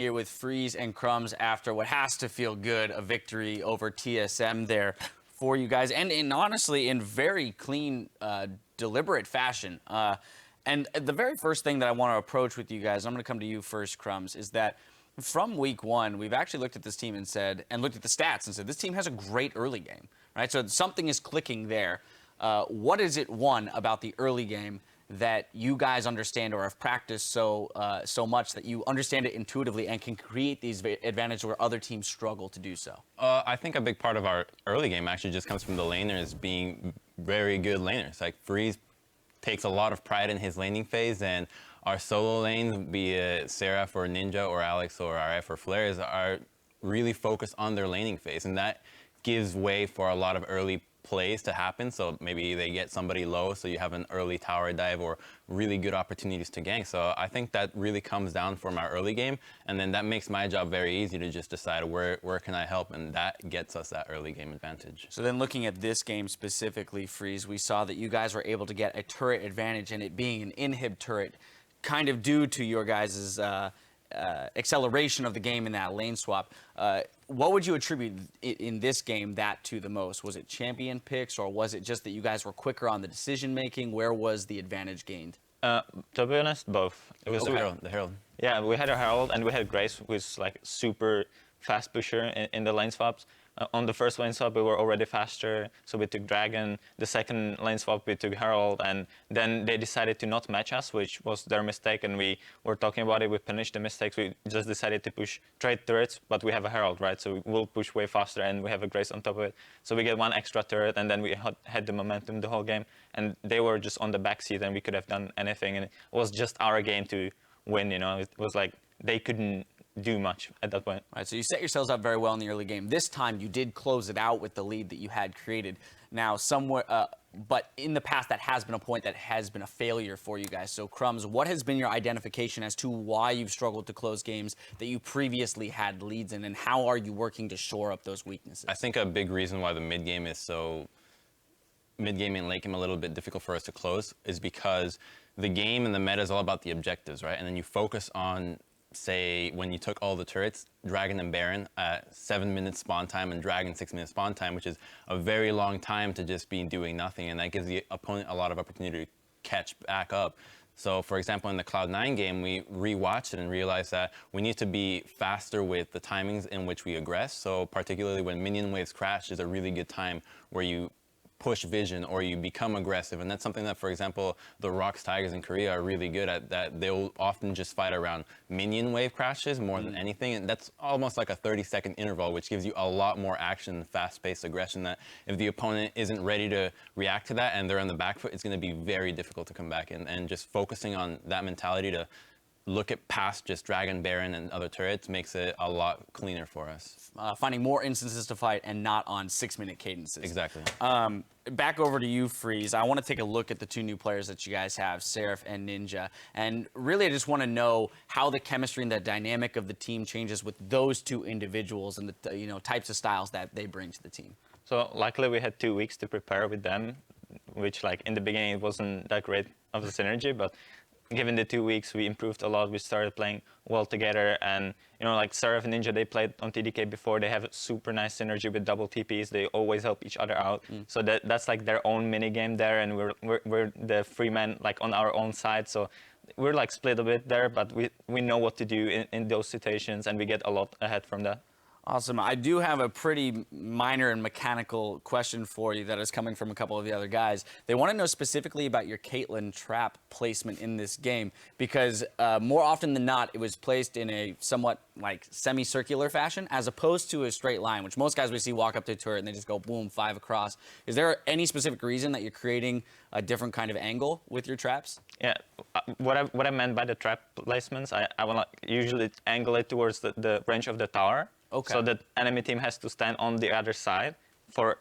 here with Freeze and Crumbz after what has to feel good, a victory over TSM there for you guys, and honestly, in very clean, deliberate fashion. And the very first thing that I want to approach with you guys, I'm going to come to you first, Crumbz, is that from week one, we've actually looked at this team and looked at the stats and said, this team has a great early game, right? So something is clicking there. What is it, one, about the early game that you guys understand or have practiced so much that you understand it intuitively and can create these advantages where other teams struggle to do so? I think a big part of our early game actually just comes from the laners being very good laners. Like Freeze takes a lot of pride in his laning phase, and our solo lanes, be it Seraph or Ninja or Alex or RF or Flares, are really focused on their laning phase, and that gives way for a lot of early plays to happen. So maybe they get somebody low, so you have an early tower dive or really good opportunities to gank. So I think that really comes down from our early game, and then that makes my job very easy to just decide where can I help, and that gets us that early game advantage. So then looking at this game specifically, Freeze, we saw that you guys were able to get a turret advantage, and it being an inhib turret, kind of due to your guys' acceleration of the game in that lane swap. What would you attribute in this game that to the most? Was it champion picks, or was it just that you guys were quicker on the decision making? Where was the advantage gained? To be honest, both. It was the Herald. Yeah, we had a Herald and we had Grace, who's like super fast pusher in the lane swaps. On the first lane swap, we were already faster, so we took Dragon. The second lane swap, we took Herald, and then they decided to not match us, which was their mistake, and we were talking about it. We punished the mistakes. We just decided to push trade turrets, but we have a Herald, right? So we'll push way faster, and we have a Grace on top of it. So we get one extra turret, and then we had the momentum the whole game, and they were just on the backseat, and we could have done anything, and it was just our game to win, you know? It was like they couldn't do much at that point. All right, so you set yourselves up very well in the early game. This time you did close it out with the lead that you had created. Now, somewhere, but in the past, that has been a point that has been a failure for you guys. So, Crumbz, what has been your identification as to why you've struggled to close games that you previously had leads in, and how are you working to shore up those weaknesses? I think a big reason why the mid game is mid-game and late game a little bit difficult for us to close is because the game and the meta is all about the objectives, right? And then you focus on, say, when you took all the turrets, Dragon and Baron at 7 minutes spawn time and Dragon 6 minutes spawn time, which is a very long time to just be doing nothing, and that gives the opponent a lot of opportunity to catch back up. So, for example, in the Cloud9 game, we rewatched it and realized that we need to be faster with the timings in which we aggress. So, particularly when minion waves crash is a really good time where you push vision or you become aggressive, and that's something that, for example, the Rocks Tigers in Korea are really good at. That they'll often just fight around minion wave crashes more than anything, and that's almost like a 30-second interval, which gives you a lot more action, fast-paced aggression. That if the opponent isn't ready to react to that and they're on the back foot, it's going to be very difficult to come back. And just focusing on that mentality to look at past just Dragon, Baron, and other turrets makes it a lot cleaner for us. Finding more instances to fight and not on 6-minute cadences. Exactly. Back over to you, Freeze. I want to take a look at the two new players that you guys have, Seraph and Ninja. And really, I just want to know how the chemistry and the dynamic of the team changes with those two individuals and the types of styles that they bring to the team. So luckily, we had 2 weeks to prepare with them, which like in the beginning, it wasn't that great of a synergy, but given the 2 weeks, we improved a lot. We started playing well together, and like Seraph and Ninja, they played on TDK before. They have a super nice synergy with double TPs. They always help each other out. So that's like their own mini game there, and we're the free men like on our own side. So we're like split a bit there, but we know what to do in those situations, and we get a lot ahead from that. Awesome. I do have a pretty minor and mechanical question for you that is coming from a couple of the other guys. They want to know specifically about your Caitlyn trap placement in this game, because more often than not, it was placed in a somewhat like semicircular fashion as opposed to a straight line, which most guys we see walk up to a turret and they just go boom, 5 across. Is there any specific reason that you're creating a different kind of angle with your traps? Yeah, what I meant by the trap placements, I want to usually angle it towards the range of the tower. Okay. So the enemy team has to stand on the other side for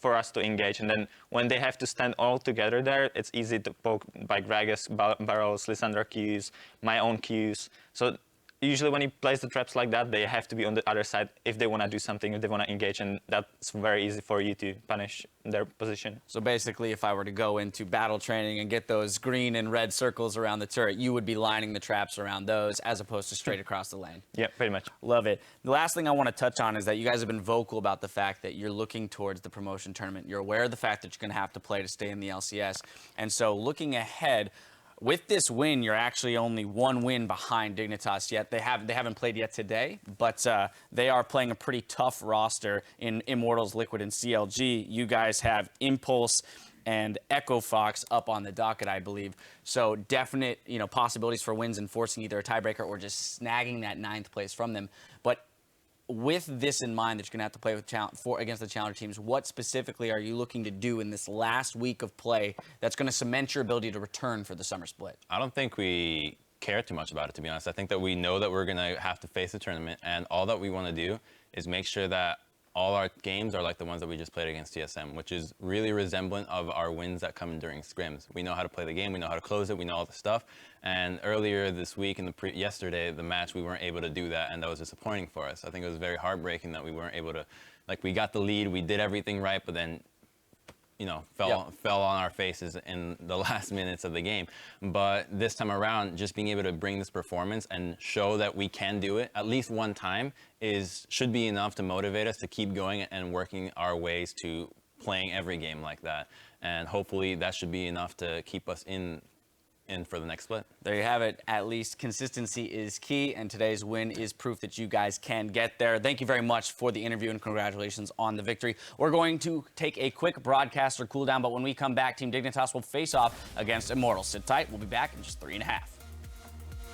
us to engage. And then when they have to stand all together there, it's easy to poke by Gragas barrels, Lissandra Qs, my own Qs. So usually when he plays the traps like that, they have to be on the other side if they want to do something, if they want to engage, and that's very easy for you to punish their position. So basically, if I were to go into battle training and get those green and red circles around the turret, you would be lining the traps around those as opposed to straight across the lane. Yeah, pretty much. Love it. The last thing I want to touch on is that you guys have been vocal about the fact that you're looking towards the promotion tournament. You're aware of the fact that you're going to have to play to stay in the LCS. And so looking ahead, with this win, you're actually only one win behind Dignitas yet. They haven't played yet today, but they are playing a pretty tough roster in Immortals, Liquid, and CLG. You guys have Impulse and Echo Fox up on the docket, I believe. So definite, possibilities for wins and forcing either a tiebreaker or just snagging that 9th place from them. But with this in mind, that you're going to have to play with against the challenger teams, what specifically are you looking to do in this last week of play that's going to cement your ability to return for the summer split? I don't think we care too much about it, to be honest. I think that we know that we're going to have to face the tournament, and all that we want to do is make sure that all our games are like the ones that we just played against TSM, which is really resemblant of our wins that come in during scrims. We know how to play the game, we know how to close it, we know all the stuff. And earlier this week, yesterday, the match, we weren't able to do that, and that was disappointing for us. I think it was very heartbreaking that we weren't able to, we got the lead, we did everything right, but then fell on our faces in the last minutes of the game. But this time around, just being able to bring this performance and show that we can do it at least one time should be enough to motivate us to keep going and working our ways to playing every game like that. And hopefully that should be enough to keep us in for the next split. There you have it. At least consistency is key, and today's win is proof that you guys can get there. Thank you very much for the interview, and congratulations on the victory. We're going to take a quick broadcaster cool down, but when we come back, Team Dignitas will face off against Immortals. Sit tight. We'll be back in just 3.5.